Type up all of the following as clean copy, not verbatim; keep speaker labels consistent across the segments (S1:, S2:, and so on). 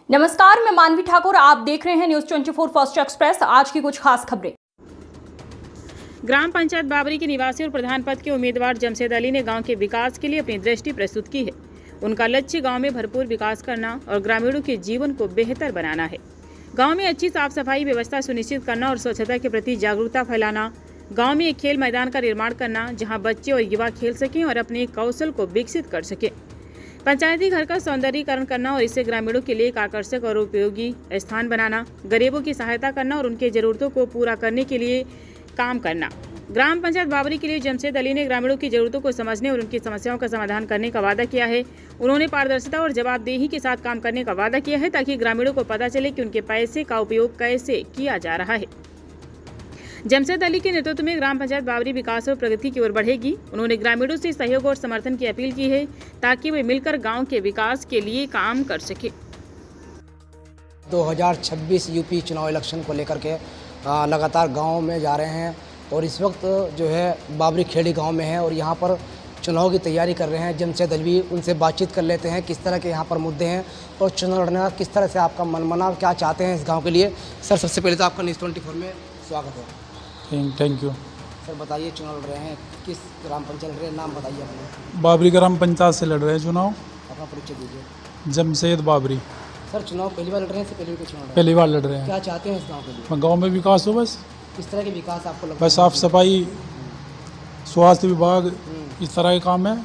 S1: नमस्कार, मैं मानवी ठाकुर। आप देख रहे हैं न्यूज 24 फर्स्ट एक्सप्रेस। आज की कुछ खास खबरें।
S2: ग्राम पंचायत बाबरी के निवासी और प्रधान पद के उम्मीदवार जमशेद अली ने गांव के विकास के लिए अपनी दृष्टि प्रस्तुत की है। उनका लक्ष्य गांव में भरपूर विकास करना और ग्रामीणों के जीवन को बेहतर बनाना है। गांव में अच्छी साफ सफाई व्यवस्था सुनिश्चित करना और स्वच्छता के प्रति जागरूकता फैलाना। गांव में एक खेल मैदान का निर्माण करना जहां बच्चे और युवा खेल सकें और अपने कौशल को विकसित कर सकें। पंचायती घर का सौंदर्यीकरण करना और इसे ग्रामीणों के लिए एक आकर्षक और उपयोगी स्थान बनाना। गरीबों की सहायता करना और उनके जरूरतों को पूरा करने के लिए काम करना। ग्राम पंचायत बाबरी के लिए जमशेद अली ने ग्रामीणों की जरूरतों को समझने और उनकी समस्याओं का समाधान करने का वादा किया है। उन्होंने पारदर्शिता और जवाबदेही के साथ काम करने का वादा किया है ताकि ग्रामीणों को पता चले कि उनके पैसे का उपयोग कैसे किया जा रहा है। जमशेद अली के नेतृत्व में ग्राम पंचायत बाबरी विकास और प्रगति की ओर बढ़ेगी। उन्होंने ग्रामीणों से सहयोग और समर्थन की अपील की है ताकि वे मिलकर गांव के विकास के लिए काम कर सके।
S3: 2026 यूपी चुनाव इलेक्शन को लेकर के लगातार गांव में जा रहे हैं और इस वक्त जो है बाबरी खेड़ी गांव में है और यहां पर चुनाव की तैयारी कर रहे हैं। जमशेद अली, उनसे बातचीत कर लेते हैं किस तरह के यहां पर मुद्दे हैं और चुनाव लड़ने का किस तरह से आपका मनमाना, क्या चाहते हैं इस गाँव के लिए। सर, सबसे पहले तो आपका न्यूज़ 24 में स्वागत है।
S4: थैंक यू
S3: सर, बताइए चुनाव लड़ रहे हैं, किस ग्राम पंचायत लड़ रहे हैं, नाम बताइए अपना।
S4: बाबरी ग्राम पंचायत से लड़ रहे हैं चुनाव।
S3: अपना परिचय दीजिए।
S4: जमशेद बाबरी।
S3: सर, चुनाव पहली बार लड़ रहे हैं से पहले भी चुनाव
S4: पहली बार लड़ रहे हैं।
S3: क्या चाहते हैं इस गाँव के लिए?
S4: गांव में विकास हो, बस
S3: किस तरह के विकास आपको लगता है?
S4: बस साफ सफाई, स्वास्थ्य विभाग, इस तरह के काम है।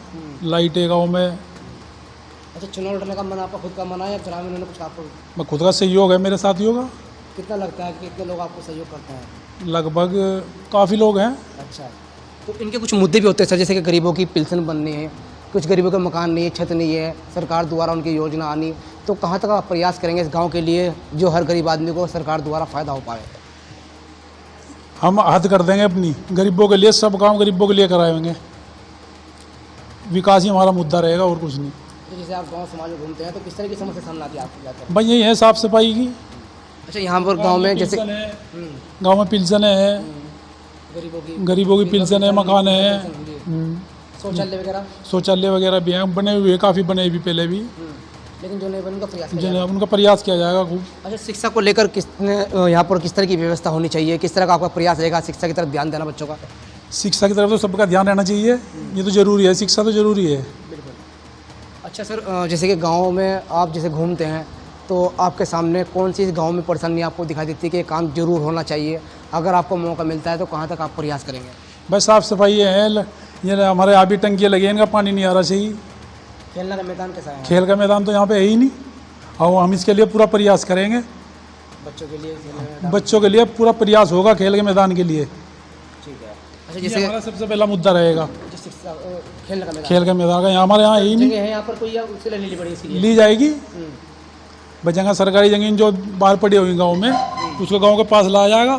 S4: लाइटें गाँव में।
S3: अच्छा, चुनाव लड़ने का मन आपका खुद का मना है या ग्रामीणों ने कुछ आपको?
S4: मैं खुद का सहयोग है, मेरे साथ होगा।
S3: कितना लगता है कि कितने लोग आपको सहयोग करते हैं?
S4: लगभग काफ़ी लोग हैं।
S3: अच्छा, तो इनके कुछ मुद्दे भी होते हैं सर, जैसे कि गरीबों की पेंशन बननी है, कुछ गरीबों के मकान नहीं है, छत नहीं है, सरकार द्वारा उनकी योजना आनी, तो कहाँ तक आप प्रयास करेंगे इस गांव के लिए जो हर गरीब आदमी को सरकार द्वारा फ़ायदा हो पाए?
S4: हम हद कर देंगे अपनी, गरीबों के लिए सब काम गरीबों के लिए कराएंगे। विकास ही हमारा मुद्दा रहेगा और कुछ नहीं।
S3: तो जैसे आप गाँव समाज में घूमते हैं तो किस तरह की समस्या सामने आती है आपको जाकर?
S4: भाई यही है साफ़ सफाई की।
S3: अच्छा, यहाँ पर गाँव में जैसे
S4: गाँव में पेंशन है, गरीबों की पेंशन है, मकान है, शौचालय वगैरह भी हैं, बने हुए काफ़ी बने भी पहले भी,
S3: लेकिन जो नहीं बने
S4: उनका प्रयास किया जाएगा खूब।
S3: अच्छा, शिक्षा को लेकर यहाँ पर किस तरह की व्यवस्था होनी चाहिए, किस तरह का आपका प्रयास रहेगा शिक्षा की तरफ ध्यान देना बच्चों का?
S4: शिक्षा की तरफ तो सबका ध्यान रहना चाहिए, ये तो ज़रूरी है, शिक्षा तो ज़रूरी है।
S3: बिल्कुल। अच्छा सर, जैसे कि गाँव में आप जैसे घूमते हैं तो आपके सामने कौन सी गांव में परेशानी आपको दिखाई देती है कि काम जरूर होना चाहिए, अगर आपको मौका मिलता है तो कहां तक आप प्रयास करेंगे?
S4: बस साफ़ सफाई है, ये हमारे यहाँ भी टंकियाँ लगी हैं, इनका पानी नहीं आ रहा सही।
S3: खेलने का मैदान कैसा है?
S4: खेल का मैदान तो यहाँ पे है ही नहीं, और हम इसके लिए पूरा प्रयास करेंगे। बच्चों के लिए पूरा प्रयास होगा खेल के मैदान के लिए।
S3: ठीक है। अच्छा, जैसे
S4: हमारा सबसे पहला मुद्दा रहेगा
S3: खेल का मैदान
S4: का। यहाँ हमारे यहाँ है ही नहीं।
S3: यहाँ पर कोई उससे लेनी पड़ेगी?
S4: ली जाएगी। बचेंगा सरकारी ज़मीन जो बाहर पड़ी हुई गांव में, उसको गांव के पास लाया जाएगा।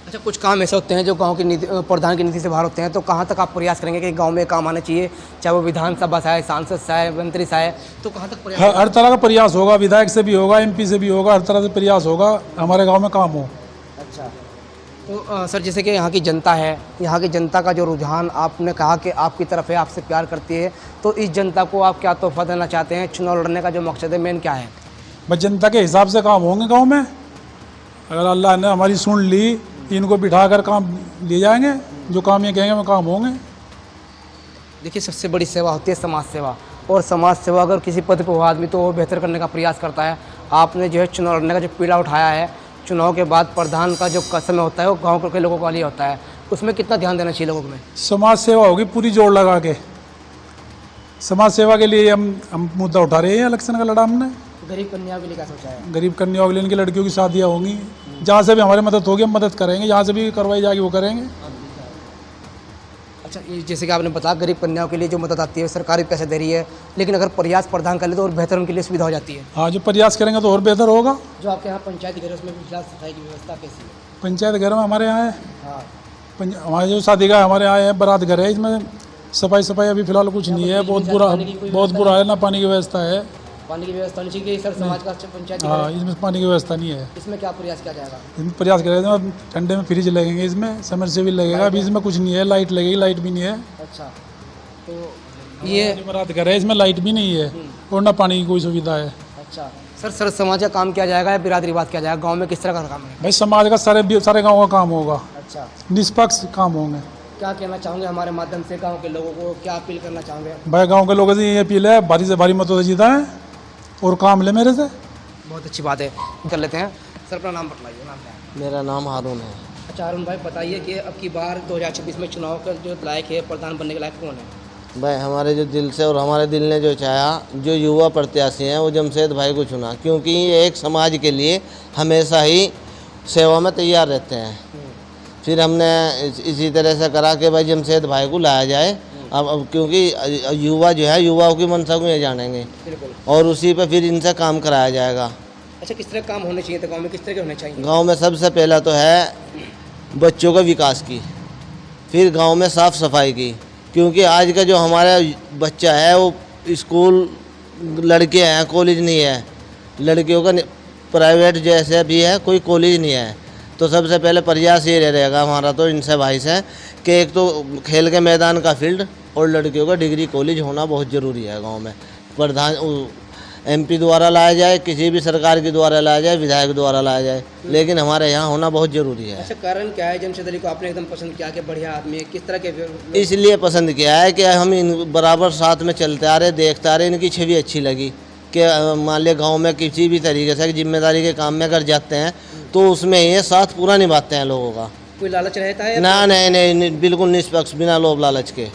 S3: अच्छा, कुछ काम ऐसे होते हैं जो गांव की नीति, प्रधान की नीति से बाहर होते हैं, तो कहां तक आप प्रयास करेंगे कि गांव में काम आना चाहिए, चाहे वो विधानसभा से आए, सांसद से आए, मंत्री से आए, तो कहां तक प्रयास?
S4: हर तरह का प्रयास होगा, विधायक से भी होगा, MP से भी होगा, हर तरह से प्रयास होगा हमारे गाँव में काम हो।
S3: अच्छा, तो सर जैसे कि यहाँ की जनता है, यहाँ की जनता का जो रुझान आपने कहा कि आपकी तरफ है, आपसे प्यार करती है, तो इस जनता को आप क्या तोहफा देना चाहते हैं? चुनाव लड़ने का जो मकसद है मेन क्या है?
S4: बस जनता के हिसाब से काम होंगे गांव में। अगर अल्लाह ने हमारी सुन ली, इनको बिठाकर काम लिए जाएंगे, जो काम ये कहेंगे वो काम होंगे।
S3: देखिए, सबसे बड़ी सेवा होती है समाज सेवा, और समाज सेवा अगर किसी पद पर हुआ आदमी तो वो बेहतर करने का प्रयास करता है। आपने जो है चुनाव लड़ने का जो पीड़ा उठाया है, चुनाव के बाद प्रधान का जो समय होता है वो गाँव के लोगों के लिए होता है, उसमें कितना ध्यान देना चाहिए लोगों में?
S4: समाज सेवा होगी पूरी जोड़ लगा के। समाज सेवा के लिए हम मुद्दा उठा रहे हैं, इलेक्शन का लड़ा हमने।
S3: गरीब कन्याओं के लिए क्या सोचा है?
S4: गरीब कन्याओं के लिए, इनकी लड़कियों की शादियाँ होंगी, जहाँ से भी हमारी मदद होगी हम मदद करेंगे, जहाँ से भी करवाई जाएगी वो करेंगे।
S3: अच्छा, ये जैसे कि आपने बताया गरीब कन्याओं के लिए जो मदद आती है सरकारी पैसे दे रही है, लेकिन अगर प्रयास प्रदान कर ले तो और बेहतर उनके लिए सुविधा हो जाती है।
S4: हाँ, जो प्रयास करेंगे तो और बेहतर होगा।
S3: जो आपके यहाँ पंचायत घर है उसमें भी सफाई की व्यवस्था कैसी है?
S4: पंचायत घर में हमारे यहाँ है,
S3: हाँ,
S4: हमारे जो शादी का हमारे यहाँ है, बारात घर है, इसमें सफाई अभी फिलहाल कुछ नहीं है, बहुत बुरा है, ना पानी की व्यवस्था है।
S3: पानी की व्यवस्था होनी चाहिए सर, समाज का पंचायत।
S4: हाँ, इसमें पानी की व्यवस्था नहीं है।
S3: इसमें क्या प्रयास किया जाएगा?
S4: इसमें प्रयास करेंगे, ठंडे में फ्रिज लगेंगे, इसमें समरसेबल लगेगा, अभी इसमें कुछ नहीं है, लाइट लगेगी, लाइट भी नहीं है।
S3: अच्छा, तो ये
S4: बारात घर है, इसमें लाइट भी नहीं है और ना पानी की कोई सुविधा है।
S3: अच्छा, सर सर समाज का काम किया जाएगा या बिरादरीवाद किया जाएगा, गांव में किस तरह का काम है?
S4: भाई समाज का सारे गाँव का काम होगा,
S3: अच्छा,
S4: निष्पक्ष काम होंगे।
S3: क्या कहना चाहोगे हमारे माध्यम से गांव के लोगों को, क्या अपील करना चाहोगे?
S4: भाई गांव के लोगों से ये अपील है, भारी से भारी मतों से जीता है और काम ले मेरे से।
S3: बहुत अच्छी बात है, कर लेते हैं। सर अपना नाम बतलाइए, नाम क्या है?
S5: मेरा नाम हारून है।
S3: अच्छा अरुण भाई बताइए कि अब की बार 2026 में चुनाव का जो लायक है, प्रधान बनने के लायक कौन है?
S5: भाई हमारे जो दिल से और हमारे दिल ने जो चाहा, जो युवा प्रत्याशी हैं वो जमशेद भाई को चुना, क्योंकि ये एक समाज के लिए हमेशा ही सेवा में तैयार रहते हैं। फिर हमने इसी तरह से करा कि भाई जमशेद भाई को लाया जाए। अब क्योंकि युवा जो है, युवाओं की मंशा को ये जानेंगे
S3: बिल्कुल।
S5: और उसी पे फिर इनसे काम कराया जाएगा।
S3: अच्छा किस तरह काम होने चाहिए थे गाँव में, किस तरह के होने चाहिए?
S5: गांव में सबसे पहला तो है बच्चों का विकास की, फिर गांव में साफ़ सफाई की, क्योंकि आज का जो हमारा बच्चा है वो स्कूल, लड़के हैं, कॉलेज नहीं है, लड़कियों का प्राइवेट जैसे भी है, कोई कॉलेज नहीं है। तो सबसे पहले प्रयास ये रहेगा हमारा तो इनसे भाई से कि एक तो खेल के मैदान का फील्ड और लड़कियों का डिग्री कॉलेज होना बहुत ज़रूरी है गांव में। प्रधान MP द्वारा लाया जाए, किसी भी सरकार के द्वारा लाया जाए, विधायक द्वारा लाया जाए, लेकिन हमारे यहाँ होना बहुत ज़रूरी है।
S3: अच्छा कारण क्या है जमशेद अली को आपने एकदम पसंद किया कि बढ़िया आदमी है, किस तरह के?
S5: इसलिए पसंद किया है कि हम इन बराबर साथ में चलते आ रहे, देखते आ रहे, इनकी छवि अच्छी लगी कि मान लिया गांव में किसी भी तरीके से जिम्मेदारी के काम में अगर जाते हैं तो उसमें ये साथ पूरा निभाते हैं लोगों का।
S3: कोई लालच रहता है?
S5: ना नहीं, बिल्कुल निष्पक्ष, बिना लोभ लालच के।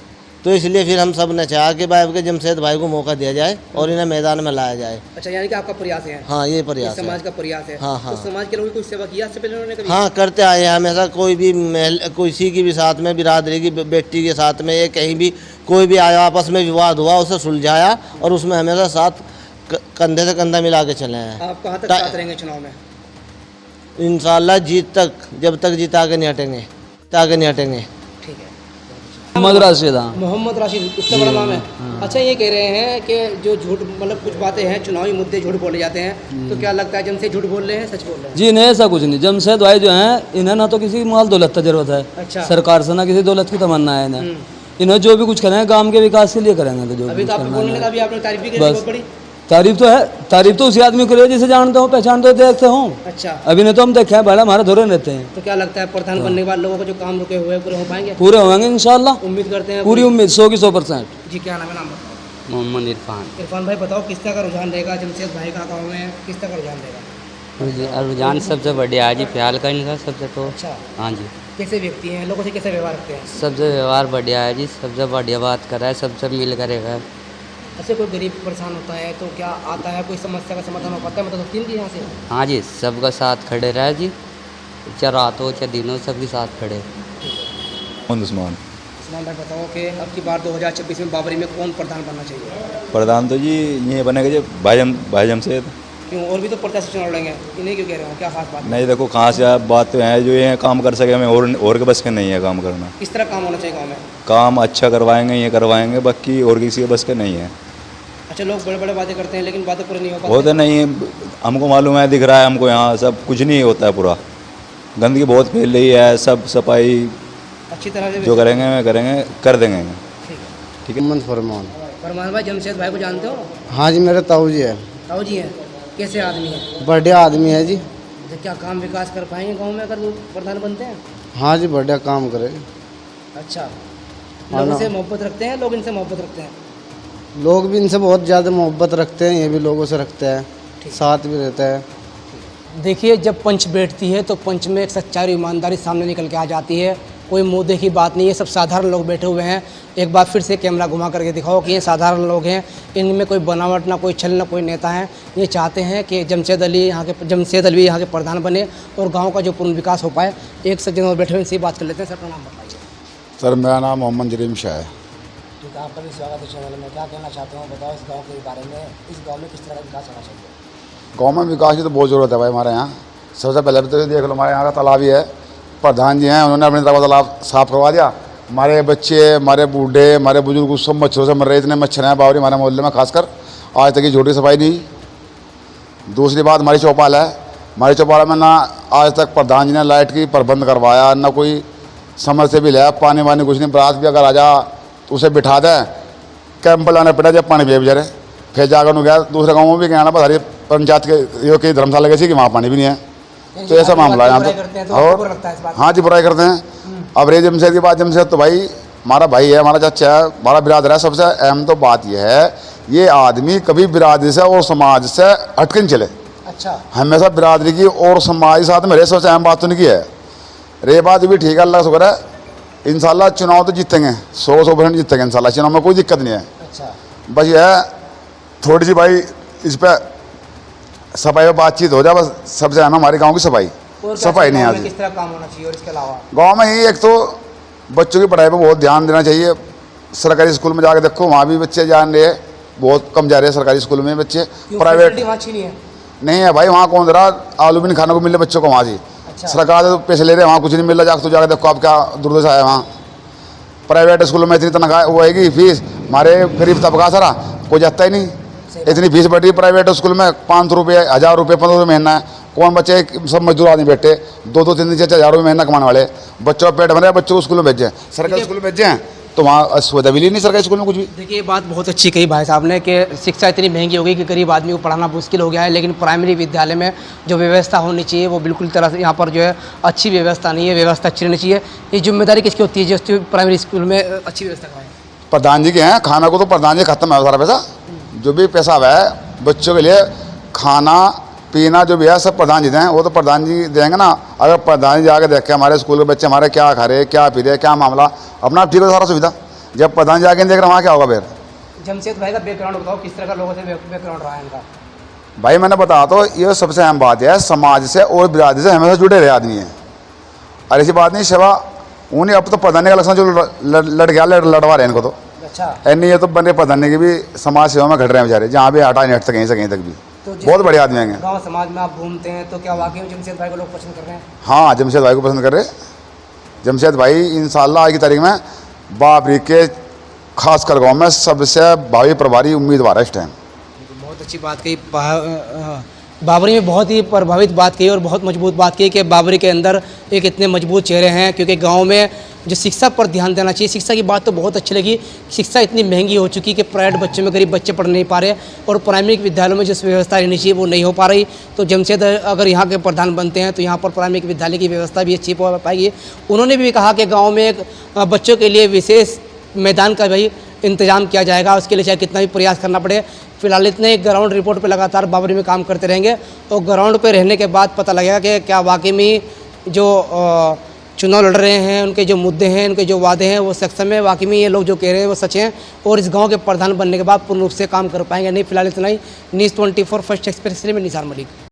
S5: तो इसलिए फिर हम सब ने चाहा कि भाई के जमशेद भाई को मौका दिया जाए और इन्हें मैदान में लाया जाए।
S3: अच्छा यानी कि आपका प्रयास है?
S5: हाँ ये प्रयास है,
S3: समाज का प्रयास है।
S5: हाँ, हाँ।
S3: तो समाज के लोगों की कोई सेवा किया इससे पहले उन्होंने कभी?
S5: हाँ करते आए हैं हमेशा। कोई भी किसी की भी साथ में, बिरादरी की बेटी के साथ में, ये कहीं भी कोई भी आया आपस में विवाद हुआ, उसे सुलझाया और उसमें हमेशा साथ कंधे से कंधा मिला के चले हैं।
S3: आप कहाँ तक साथ रहेंगे चुनाव में?
S5: इंशाल्लाह जीत तक, जब तक जीत आगे नहीं हटेंगे, आगे नहीं हटेंगे।
S3: ठीक है।
S6: मोहम्मद राशिद।
S3: मोहम्मद राशिद, इसका बड़ा नाम है। अच्छा ये कह रहे हैं कि जो झूठ, मतलब कुछ बातें हैं, चुनावी मुद्दे झूठ बोले जाते हैं, तो क्या लगता है जमशेद झूठ बोल रहे हैं, सच बोल रहे हैं?
S6: जी नहीं, ऐसा कुछ नहीं। जमशेद भाई जो हैं, इन्हें ना तो किसी माल दौलत की जरूरत है,
S3: अच्छा।
S6: सरकार से ना किसी दौलत की तमन्ना है इन्हें। इन्हें जो भी कुछ करेंगे गांव के विकास के लिए करेंगे। तो जो
S3: अभी तो आपने बोलने लगा, अभी आपने तारीफ भी की
S6: बस।
S3: बहुत बड़ी।
S6: तारीफ तो है, तारीफ तो उसी आदमी को रही है जिसे जानते हो, पहचानते हो, देखते हो।
S3: अच्छा
S6: अभी नहीं तो हम देखे हैं, बड़ा हमारे धोरे रहते हैं।
S3: तो क्या लगता है प्रधान बनने के बाद लोगों को जो काम रुके हुए पूरे हो पाएंगे?
S6: पूरे होंगे इंशाल्लाह,
S3: उम्मीद करते हैं।
S6: पूरी उम्मीद 100 की 100%।
S3: जी क्या नाम है? नाम बताओ।
S7: मोहम्मद इरफान।
S3: इरफान भाई बताओ किस तरह का रुझान रहेगा जमशेद भाई का गाँव में, किस तरह का रुझान रहेगा?
S7: रुझान सबसे बढ़िया है जी, ख्याल का इनका सबसे तो।
S3: अच्छा
S7: हाँ जी,
S3: कैसे व्यक्ति हैं, लोगों से कैसे व्यवहार रखते हैं?
S7: सबसे व्यवहार बढ़िया है जी, सबसे बढ़िया बात कर रहा है, सबसे मिल करेगा।
S3: ऐसे कोई गरीब परेशान होता है तो क्या आता है, कोई समस्या का समाधान हो पाता है? मतलब तीन की यहाँ से?
S7: हाँ जी, सबका साथ खड़े रहे जी, चाहे रात हो चाहे दिन हो, सबके साथ खड़े।
S8: उस्मान
S3: भाई बताओ कि अब की बार 2026 में बाबरी में कौन प्रधान बनना चाहिए?
S8: प्रधान तो जी ये बनेगा जी भाई जमशेद।
S3: क्यों, और भी तो प्रत्याशी चुनाव लड़ेंगे, इन्हें क्यों कह रहे हो, क्या खास बात?
S8: नहीं देखो कहाँ से आप बात तो है जो ये काम कर सके, हमें और के बस के नहीं है काम करना।
S3: किस तरह काम होना चाहिए गाँव में?
S8: काम अच्छा करवाएंगे, ये करवाएंगे, बाकी और किसी के बस के नहीं है।
S3: अच्छा लोग बड़े बड़े बातें करते हैं लेकिन बातें पूरी नहीं हो पाती।
S8: होते नहीं, हमको मालूम है, दिख रहा है हमको, यहाँ सब कुछ नहीं होता है, पूरा गंदगी बहुत फैल रही है। सब सफाई
S3: अच्छी तरह से
S8: जो करेंगे मैं करेंगे, कर देंगे।
S3: ठीक है।
S5: मोहम्मद फरमान।
S3: फरमान भाई जमशेद भाई को जानते हो?
S5: हाँ जी, मेरे ताऊ जी है।
S3: ताऊ जी हैं, कैसे आदमी है?
S5: बढ़िया आदमी है जी।
S3: तो क्या काम विकास कर पाएंगे गाँव में अगर वो प्रधान बनते हैं?
S5: हाँ जी, बढ़िया काम करे।
S3: अच्छा लोगों से मोहब्बत रखते हैं, लोग इनसे मोहब्बत रखते हैं?
S5: लोग भी इनसे बहुत ज़्यादा मोहब्बत रखते हैं, ये भी लोगों से रखते हैं, साथ भी रहता है।
S3: देखिए जब पंच बैठती है तो पंच में एक सच्चाई और ईमानदारी सामने निकल के आ जाती है। कोई मुद्दे की बात नहीं है, सब साधारण लोग बैठे हुए हैं। एक बार फिर से कैमरा घुमा करके दिखाओ कि ये साधारण लोग हैं, इनमें कोई बनावट ना कोई छल ना कोई नेता है। ये चाहते हैं कि जमशेद अली यहाँ के प्रधान बने और गाँव का जो पूर्ण विकास हो पाए। एक सज्जन और बैठे हुए इनसे बात कर लेते हैं। सर अपना नाम बताइए।
S9: सर मेरा नाम मोहम्मद जरीम शाह है।
S3: ठीक है, आपका भी स्वागत है चैनल में। क्या कहना चाहते हो, बताओ इस गाँव के बारे में, इस गाँव में किस तरह का विकास होना चाहिए?
S9: गाँव में विकास की तो बहुत ज़रूरत है भाई हमारे यहाँ। सबसे पहले तो देख लो, हमारे यहाँ का तालाब ही है, प्रधान जी हैं, उन्होंने अपनी तरफ का तालाब साफ़ करवा दिया। हमारे बच्चे, हमारे बूढ़े, हमारे बुजुर्ग सब मच्छरों से मर रहे, इतने मच्छर हैं बावरी हमारे मोहल्ले में, खासकर आज तक की झूठी सफाई नहीं। दूसरी बात हमारी चौपाल है, हमारी चौपाल में ना आज तक प्रधान जी ने लाइट की प्रबंध करवाया, ना कोई समझ से भी लिया, पानी वानी कुछ नहीं। बरात भी अगर आ जा तो उसे बिठा दें, कैंप लाना पड़ा जब पानी पिए बेचारे। फिर जाकर उन्होंने गया दूसरे गाँव में भी गया ना, बस हरी पंचायत के यो की धर्मशाला गई थी कि वहाँ पानी भी नहीं है। तो ऐसा मामला है यहाँ तो। और हाँ जी, बुराई करते हैं। अब रे जमशेद की बात, जमशेद तो भाई हमारा भाई है, हमारा चाचा है, हमारा बिरादर है। सबसे अहम तो बात यह है, ये आदमी कभी बिरादरी से और समाज से हटके नहीं चले।
S3: अच्छा,
S9: हमेशा बिरादरी की और समाज के साथ में रहे। सबसे अहम बात तो नहीं की है। रे बात भी ठीक है, अल्लाह शुक्र है। इंशाल्लाह चुनाव तो जीतेंगे, 100% जीतेंगे इंशाल्लाह। चुनाव में कोई दिक्कत नहीं है।
S3: अच्छा,
S9: बस यह है थोड़ी सी भाई इस पर सफाई पर बातचीत हो जाए। बस सबसे अहम हमारे गाँव की सफाई, सफाई नहीं आती।
S3: किस तरह काम होना चाहिए और इसके अलावा
S9: गाँव में ही एक तो बच्चों की पढ़ाई पर बहुत ध्यान देना चाहिए। सरकारी स्कूल में जाकर देखो, वहाँ भी बच्चे जान रहे, बहुत कम जा रहे हैं सरकारी स्कूल में बच्चे। प्राइवेट नहीं है भाई, वहाँ कौन दे रहा, आलू भी नहीं खाने को मिल रहे बच्चों को वहाँ से।
S3: अच्छा।
S9: सरकार तो पैसे ले रहे हैं, वहाँ कुछ नहीं मिल रहा। जाकर तो जाकर देखो आप क्या दुर्दशा है वहाँ। प्राइवेट स्कूलों में इतनी तनख्वाह वो आएगी, फीस हमारे गरीब तबका सारा कोई जाता ही नहीं। इतनी फीस बढ़ रही प्राइवेट स्कूल में, 500 रुपये, 1000 रुपये, 1500 महीना है। कौन बच्चे, सब मजदूर आदमी बैठे 2-2, 3-3, 4-4 रुपये महीना कमाने वाले। बच्चों का पेट भरे, बच्चों को स्कूल में भेजें, सरकारी स्कूल में भेजें तो वहाँ सुविधा मिली नहीं सरकारी स्कूल में कुछ भी।
S3: देखिए, ये बात बहुत अच्छी कही भाई साहब ने कि शिक्षा इतनी महंगी हो गई कि गरीब आदमी को पढ़ाना मुश्किल हो गया है। लेकिन प्राइमरी विद्यालय में जो व्यवस्था होनी चाहिए वो बिल्कुल तरह से यहाँ पर जो है अच्छी व्यवस्था नहीं है। व्यवस्था अच्छी रहनी चाहिए। ये जिम्मेदारी किसकी होती है जो प्राइमरी स्कूल में अच्छी व्यवस्था कराएं?
S9: प्रधान जी के हैं। खाना को तो प्रधान जी खत्म है सारा पैसा, जो भी पैसा है बच्चों के लिए खाना पीना जो भी है सब प्रधान जी दें। वो तो प्रधान जी देंगे ना। अगर प्रधान जी जाके देख के हमारे स्कूल के बच्चे हमारे क्या खा रहे, क्या पी रहे, क्या मामला, अपना ठीक है सारा सुविधा। जब प्रधान जी आके देख रहे वहाँ क्या होगा फिर?
S3: जमशेद भाई का बैकग्राउंड बताओ, किस तरह का लोगों से बैकग्राउंड रहा है इनका?
S9: भाई मैंने बताया तो ये सबसे अहम बात है, समाज से और बिरादरी से हमेशा जुड़े रहे आदमी है। और ऐसी बात नहीं सेवा उन्हें अब तो प्रधान का इलेक्शन जो लड़ गया, लड़वा रहे हैं इनको तो।
S3: अच्छा,
S9: नहीं ये तो बने प्रधान की भी समाज सेवा में घट रहे हैं बेचारे, जहाँ भी हटा नहीं हटते कहीं से कहीं तक भी।
S3: तो
S9: बहुत बढ़िया आदमी हैं।
S3: गाँव समाज में आप घूमते हैं तो क्या वाकई में जमशेद भाई को लोग पसंद कर रहे हैं?
S9: हाँ, जमशेद भाई को पसंद कर रहे। जमशेद भाई इंशाल्लाह आज की तारीख में बाबरी के खासकर गांव में सबसे भावी प्रभारी उम्मीदवार है इस टाइम।
S3: बहुत अच्छी बात कही। बाबरी में बहुत ही प्रभावित बात कही और बहुत मजबूत बात कही कि बाबरी के अंदर एक इतने मजबूत चेहरे हैं। क्योंकि गांव में जो शिक्षा पर ध्यान देना चाहिए, शिक्षा की बात तो बहुत अच्छी लगी। शिक्षा इतनी महंगी हो चुकी कि प्राइवेट बच्चों में गरीब बच्चे पढ़ नहीं पा रहे और प्राइमरी विद्यालयों में जिस व्यवस्था रहनी चाहिए वो नहीं हो पा रही। तो जमशेद अगर यहाँ के प्रधान बनते हैं तो यहाँ पर प्राइमरी विद्यालय की व्यवस्था भी अच्छी हो पाएगी। उन्होंने भी कहा कि गाँव में एक बच्चों के लिए विशेष मैदान का भाई इंतजाम किया जाएगा। उसके लिए चाहे कितना भी प्रयास करना पड़े। फिलहाल इतने ग्राउंड रिपोर्ट पे लगातार बाबरी में काम करते रहेंगे और ग्राउंड पे रहने के बाद पता लगेगा कि क्या वाकई में जो चुनाव लड़ रहे हैं उनके जो मुद्दे हैं, उनके जो वादे हैं वो सच में वाकई में ये लोग जो कह रहे हैं वो सच हैं और इस गांव के प्रधान बनने के बाद पूर्ण रूप से काम कर पाएंगे। नहीं, फिलहाल इतना ही। न्यूज़ 24 फर्स्ट एक्सप्रेस में निसार मलिक।